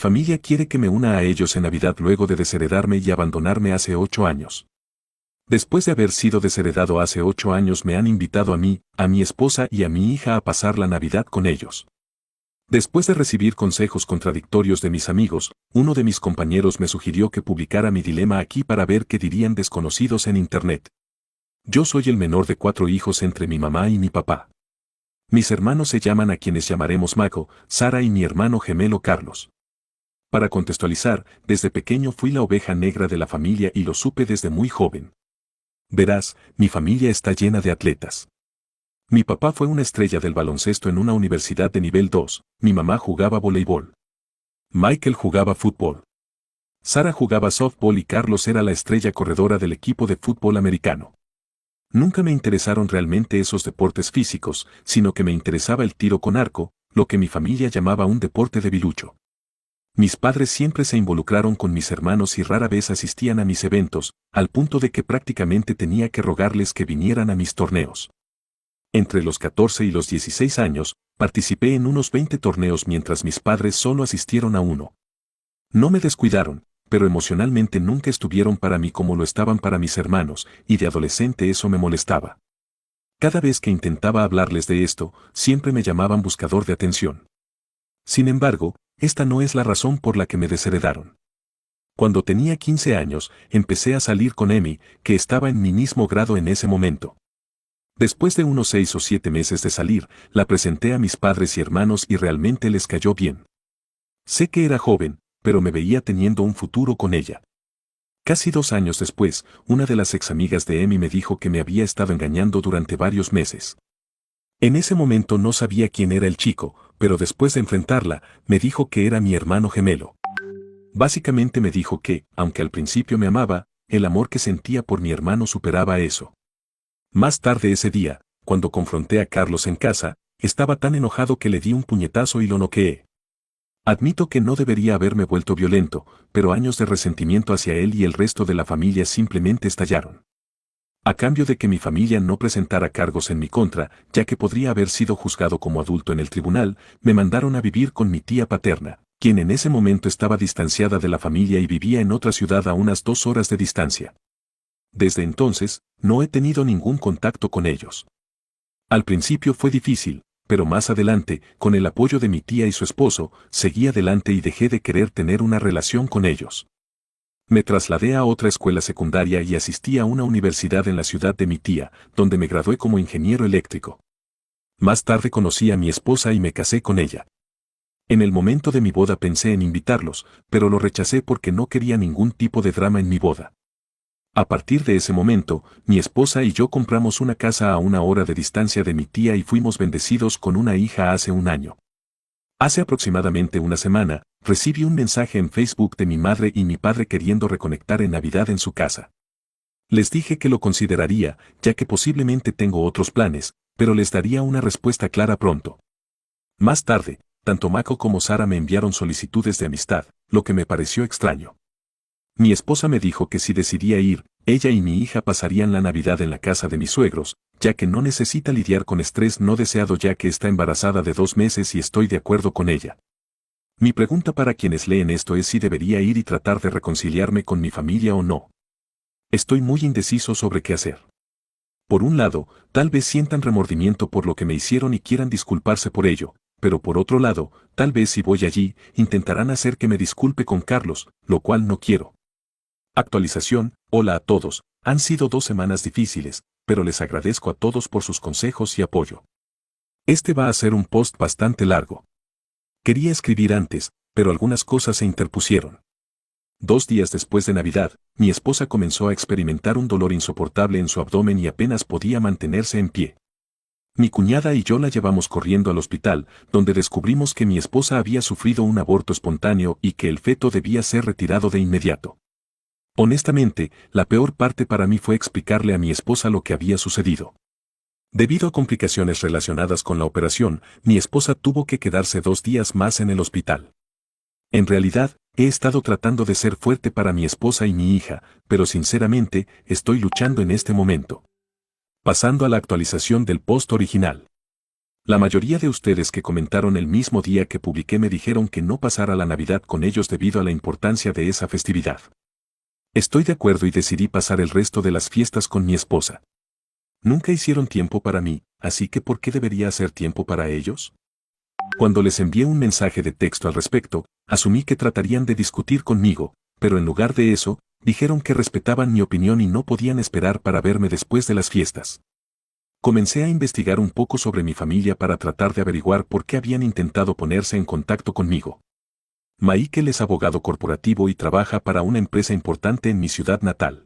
familia quiere que me una a ellos en Navidad luego de desheredarme y abandonarme hace 8 años. Después de haber sido desheredado hace 8 años me han invitado a mí, a mi esposa y a mi hija a pasar la Navidad con ellos. Después de recibir consejos contradictorios de mis amigos, uno de mis compañeros me sugirió que publicara mi dilema aquí para ver qué dirían desconocidos en Internet. Yo soy el menor de 4 hijos entre mi mamá y mi papá. Mis hermanos se llaman a quienes llamaremos Mako, Sara y mi hermano gemelo Carlos. Para contextualizar, desde pequeño fui la oveja negra de la familia y lo supe desde muy joven. Verás, mi familia está llena de atletas. Mi papá fue una estrella del baloncesto en una universidad de nivel 2, mi mamá jugaba voleibol. Michael jugaba fútbol. Sara jugaba softball y Carlos era la estrella corredora del equipo de fútbol americano. Nunca me interesaron realmente esos deportes físicos, sino que me interesaba el tiro con arco, lo que mi familia llamaba un deporte debilucho. Mis padres siempre se involucraron con mis hermanos y rara vez asistían a mis eventos, al punto de que prácticamente tenía que rogarles que vinieran a mis torneos. Entre los 14 y los 16 años, participé en unos 20 torneos mientras mis padres solo asistieron a uno. No me descuidaron, pero emocionalmente nunca estuvieron para mí como lo estaban para mis hermanos, y de adolescente eso me molestaba. Cada vez que intentaba hablarles de esto, siempre me llamaban buscador de atención. Sin embargo, esta no es la razón por la que me desheredaron. Cuando tenía 15 años, empecé a salir con Emi, que estaba en mi mismo grado en ese momento. Después de unos 6 o 7 meses de salir, la presenté a mis padres y hermanos y realmente les cayó bien. Sé que era joven, pero me veía teniendo un futuro con ella. Casi 2 años después, una de las ex amigas de Emi me dijo que me había estado engañando durante varios meses. En ese momento no sabía quién era el chico, pero después de enfrentarla, me dijo que era mi hermano gemelo. Básicamente me dijo que, aunque al principio me amaba, el amor que sentía por mi hermano superaba eso. Más tarde ese día, cuando confronté a Carlos en casa, estaba tan enojado que le di un puñetazo y lo noqueé. Admito que no debería haberme vuelto violento, pero años de resentimiento hacia él y el resto de la familia simplemente estallaron. A cambio de que mi familia no presentara cargos en mi contra, ya que podría haber sido juzgado como adulto en el tribunal, me mandaron a vivir con mi tía paterna, quien en ese momento estaba distanciada de la familia y vivía en otra ciudad a unas 2 horas de distancia. Desde entonces, no he tenido ningún contacto con ellos. Al principio fue difícil, pero más adelante, con el apoyo de mi tía y su esposo, seguí adelante y dejé de querer tener una relación con ellos. Me trasladé a otra escuela secundaria y asistí a una universidad en la ciudad de mi tía, donde me gradué como ingeniero eléctrico. Más tarde conocí a mi esposa y me casé con ella. En el momento de mi boda pensé en invitarlos, pero lo rechacé porque no quería ningún tipo de drama en mi boda. A partir de ese momento, mi esposa y yo compramos una casa a 1 hora de distancia de mi tía y fuimos bendecidos con una hija hace 1 año. Hace aproximadamente una semana, recibí un mensaje en Facebook de mi madre y mi padre queriendo reconectar en Navidad en su casa. Les dije que lo consideraría, ya que posiblemente tengo otros planes, pero les daría una respuesta clara pronto. Más tarde, tanto Mako como Sara me enviaron solicitudes de amistad, lo que me pareció extraño. Mi esposa me dijo que si decidía ir, ella y mi hija pasarían la Navidad en la casa de mis suegros, ya que no necesita lidiar con estrés no deseado ya que está embarazada de 2 meses y estoy de acuerdo con ella. Mi pregunta para quienes leen esto es si debería ir y tratar de reconciliarme con mi familia o no. Estoy muy indeciso sobre qué hacer. Por un lado, tal vez sientan remordimiento por lo que me hicieron y quieran disculparse por ello, pero por otro lado, tal vez si voy allí, intentarán hacer que me disculpe con Carlos, lo cual no quiero. Actualización, hola a todos, han sido 2 semanas difíciles, pero les agradezco a todos por sus consejos y apoyo. Este va a ser un post bastante largo. Quería escribir antes, pero algunas cosas se interpusieron. 2 días después de Navidad, mi esposa comenzó a experimentar un dolor insoportable en su abdomen y apenas podía mantenerse en pie. Mi cuñada y yo la llevamos corriendo al hospital, donde descubrimos que mi esposa había sufrido un aborto espontáneo y que el feto debía ser retirado de inmediato. Honestamente, la peor parte para mí fue explicarle a mi esposa lo que había sucedido. Debido a complicaciones relacionadas con la operación, mi esposa tuvo que quedarse 2 días más en el hospital. En realidad, he estado tratando de ser fuerte para mi esposa y mi hija, pero sinceramente, estoy luchando en este momento. Pasando a la actualización del post original. La mayoría de ustedes que comentaron el mismo día que publiqué me dijeron que no pasara la Navidad con ellos debido a la importancia de esa festividad. Estoy de acuerdo y decidí pasar el resto de las fiestas con mi esposa. Nunca hicieron tiempo para mí, así que ¿por qué debería hacer tiempo para ellos? Cuando les envié un mensaje de texto al respecto, asumí que tratarían de discutir conmigo, pero en lugar de eso, dijeron que respetaban mi opinión y no podían esperar para verme después de las fiestas. Comencé a investigar un poco sobre mi familia para tratar de averiguar por qué habían intentado ponerse en contacto conmigo. Michael es abogado corporativo y trabaja para una empresa importante en mi ciudad natal.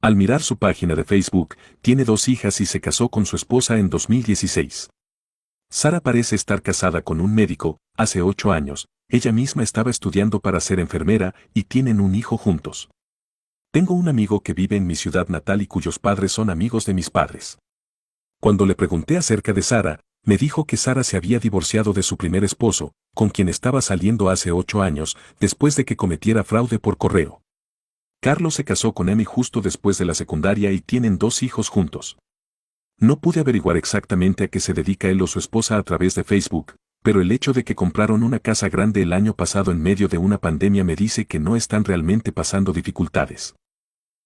Al mirar su página de Facebook, tiene 2 hijas y se casó con su esposa en 2016. Sara parece estar casada con un médico, hace 8 años, ella misma estaba estudiando para ser enfermera y tienen un hijo juntos. Tengo un amigo que vive en mi ciudad natal y cuyos padres son amigos de mis padres. Cuando le pregunté acerca de Sara, me dijo que Sara se había divorciado de su primer esposo, con quien estaba saliendo hace 8 años, después de que cometiera fraude por correo. Carlos se casó con Amy justo después de la secundaria y tienen 2 hijos juntos. No pude averiguar exactamente a qué se dedica él o su esposa a través de Facebook, pero el hecho de que compraron una casa grande el año pasado en medio de una pandemia me dice que no están realmente pasando dificultades.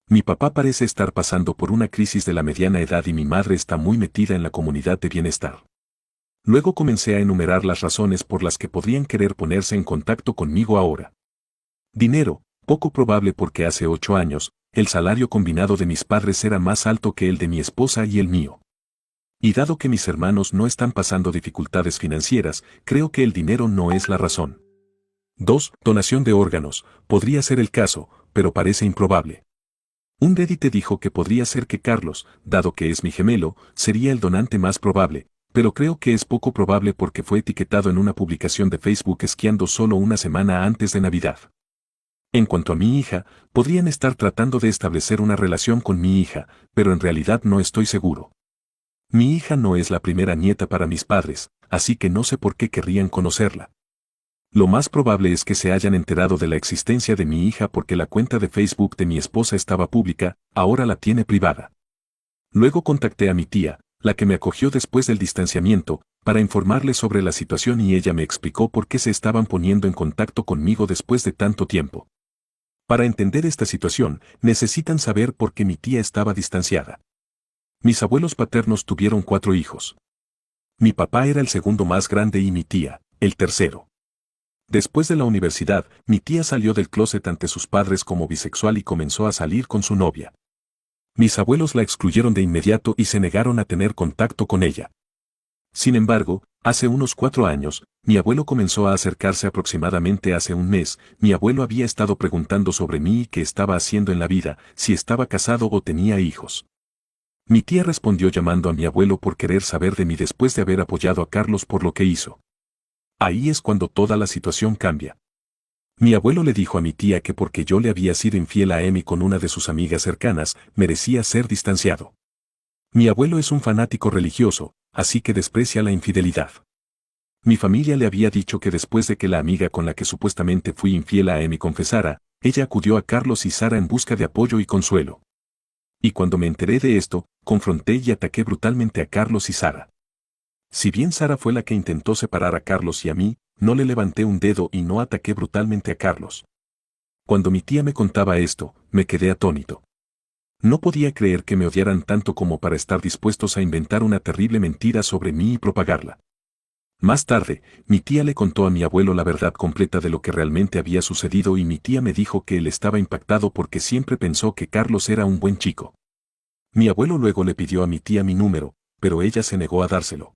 Mi papá parece estar pasando por una crisis de la mediana edad y mi madre está muy metida en la comunidad de bienestar. Luego comencé a enumerar las razones por las que podrían querer ponerse en contacto conmigo ahora. Dinero, poco probable porque hace 8 años, el salario combinado de mis padres era más alto que el de mi esposa y el mío. Y dado que mis hermanos no están pasando dificultades financieras, creo que el dinero no es la razón. 2. Donación de órganos, podría ser el caso, pero parece improbable. Un Reddit dijo que podría ser que Carlos, dado que es mi gemelo, sería el donante más probable, pero creo que es poco probable porque fue etiquetado en una publicación de Facebook esquiando solo una semana antes de Navidad. En cuanto a mi hija, podrían estar tratando de establecer una relación con mi hija, pero en realidad no estoy seguro. Mi hija no es la primera nieta para mis padres, así que no sé por qué querrían conocerla. Lo más probable es que se hayan enterado de la existencia de mi hija porque la cuenta de Facebook de mi esposa estaba pública, ahora la tiene privada. Luego contacté a mi tía, la que me acogió después del distanciamiento, para informarle sobre la situación y ella me explicó por qué se estaban poniendo en contacto conmigo después de tanto tiempo. Para entender esta situación, necesitan saber por qué mi tía estaba distanciada. Mis abuelos paternos tuvieron 4 hijos. Mi papá era el segundo más grande y mi tía, el tercero. Después de la universidad, mi tía salió del closet ante sus padres como bisexual y comenzó a salir con su novia. Mis abuelos la excluyeron de inmediato y se negaron a tener contacto con ella. Sin embargo, hace unos 4 años, mi abuelo comenzó a acercarse aproximadamente hace un mes, mi abuelo había estado preguntando sobre mí y qué estaba haciendo en la vida, si estaba casado o tenía hijos. Mi tía respondió llamando a mi abuelo por querer saber de mí después de haber apoyado a Carlos por lo que hizo. Ahí es cuando toda la situación cambia. Mi abuelo le dijo a mi tía que porque yo le había sido infiel a Amy con una de sus amigas cercanas, merecía ser distanciado. Mi abuelo es un fanático religioso, así que desprecia la infidelidad. Mi familia le había dicho que después de que la amiga con la que supuestamente fui infiel a Amy confesara, ella acudió a Carlos y Sara en busca de apoyo y consuelo. Y cuando me enteré de esto, confronté y ataqué brutalmente a Carlos y Sara. Si bien Sara fue la que intentó separar a Carlos y a mí, no le levanté un dedo y no ataqué brutalmente a Carlos. Cuando mi tía me contaba esto, me quedé atónito. No podía creer que me odiaran tanto como para estar dispuestos a inventar una terrible mentira sobre mí y propagarla. Más tarde, mi tía le contó a mi abuelo la verdad completa de lo que realmente había sucedido y mi tía me dijo que él estaba impactado porque siempre pensó que Carlos era un buen chico. Mi abuelo luego le pidió a mi tía mi número, pero ella se negó a dárselo.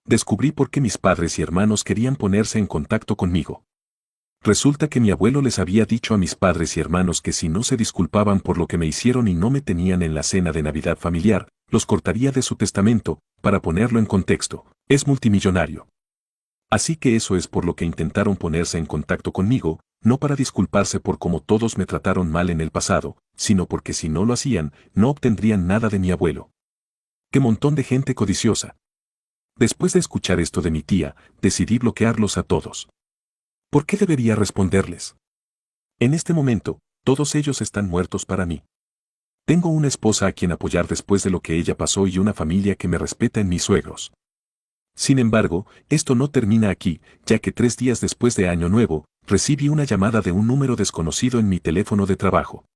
Descubrí por qué mis padres y hermanos querían ponerse en contacto conmigo. Resulta que mi abuelo les había dicho a mis padres y hermanos que si no se disculpaban por lo que me hicieron y no me tenían en la cena de Navidad familiar, los cortaría de su testamento. Para ponerlo en contexto, es multimillonario. Así que eso es por lo que intentaron ponerse en contacto conmigo, no para disculparse por cómo todos me trataron mal en el pasado, sino porque si no lo hacían, no obtendrían nada de mi abuelo. ¡Qué montón de gente codiciosa! Después de escuchar esto de mi tía, decidí bloquearlos a todos. ¿Por qué debería responderles? En este momento, todos ellos están muertos para mí. Tengo una esposa a quien apoyar después de lo que ella pasó y una familia que me respeta en mis suegros. Sin embargo, esto no termina aquí, ya que 3 días después de Año Nuevo, recibí una llamada de un número desconocido en mi teléfono de trabajo.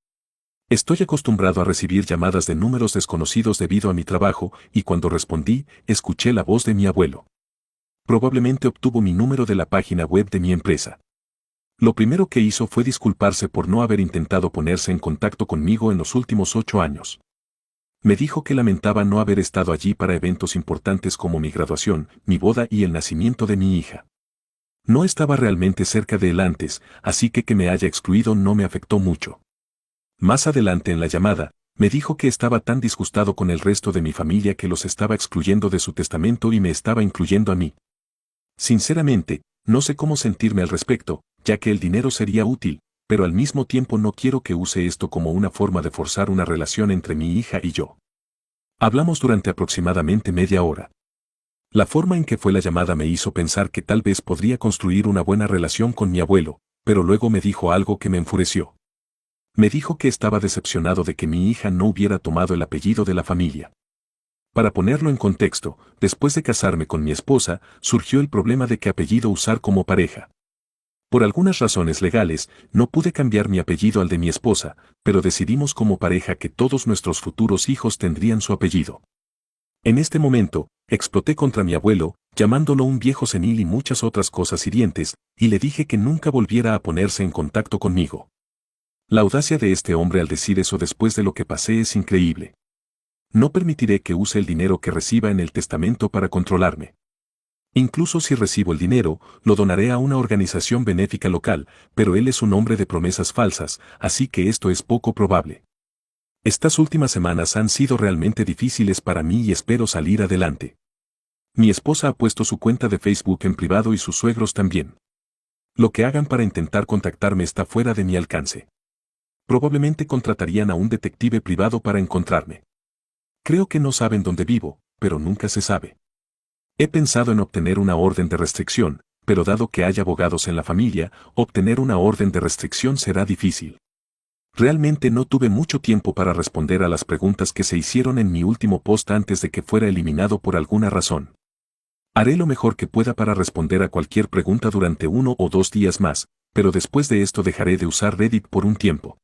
Estoy acostumbrado a recibir llamadas de números desconocidos debido a mi trabajo, y cuando respondí, escuché la voz de mi abuelo. Probablemente obtuvo mi número de la página web de mi empresa. Lo primero que hizo fue disculparse por no haber intentado ponerse en contacto conmigo en los últimos 8 años. Me dijo que lamentaba no haber estado allí para eventos importantes como mi graduación, mi boda y el nacimiento de mi hija. No estaba realmente cerca de él antes, así que me haya excluido no me afectó mucho. Más adelante en la llamada, me dijo que estaba tan disgustado con el resto de mi familia que los estaba excluyendo de su testamento y me estaba incluyendo a mí. Sinceramente, no sé cómo sentirme al respecto, ya que el dinero sería útil, pero al mismo tiempo no quiero que use esto como una forma de forzar una relación entre mi hija y yo. Hablamos durante aproximadamente media hora. La forma en que fue la llamada me hizo pensar que tal vez podría construir una buena relación con mi abuelo, pero luego me dijo algo que me enfureció. Me dijo que estaba decepcionado de que mi hija no hubiera tomado el apellido de la familia. Para ponerlo en contexto, después de casarme con mi esposa, surgió el problema de qué apellido usar como pareja. Por algunas razones legales, no pude cambiar mi apellido al de mi esposa, pero decidimos como pareja que todos nuestros futuros hijos tendrían su apellido. En este momento, exploté contra mi abuelo, llamándolo un viejo senil y muchas otras cosas hirientes, y le dije que nunca volviera a ponerse en contacto conmigo. La audacia de este hombre al decir eso después de lo que pasé es increíble. No permitiré que use el dinero que reciba en el testamento para controlarme. Incluso si recibo el dinero, lo donaré a una organización benéfica local, pero él es un hombre de promesas falsas, así que esto es poco probable. Estas últimas semanas han sido realmente difíciles para mí y espero salir adelante. Mi esposa ha puesto su cuenta de Facebook en privado y sus suegros también. Lo que hagan para intentar contactarme está fuera de mi alcance. Probablemente contratarían a un detective privado para encontrarme. Creo que no saben dónde vivo, pero nunca se sabe. He pensado en obtener una orden de restricción, pero dado que hay abogados en la familia, obtener una orden de restricción será difícil. Realmente no tuve mucho tiempo para responder a las preguntas que se hicieron en mi último post antes de que fuera eliminado por alguna razón. Haré lo mejor que pueda para responder a cualquier pregunta durante 1 o 2 días más, pero después de esto dejaré de usar Reddit por un tiempo.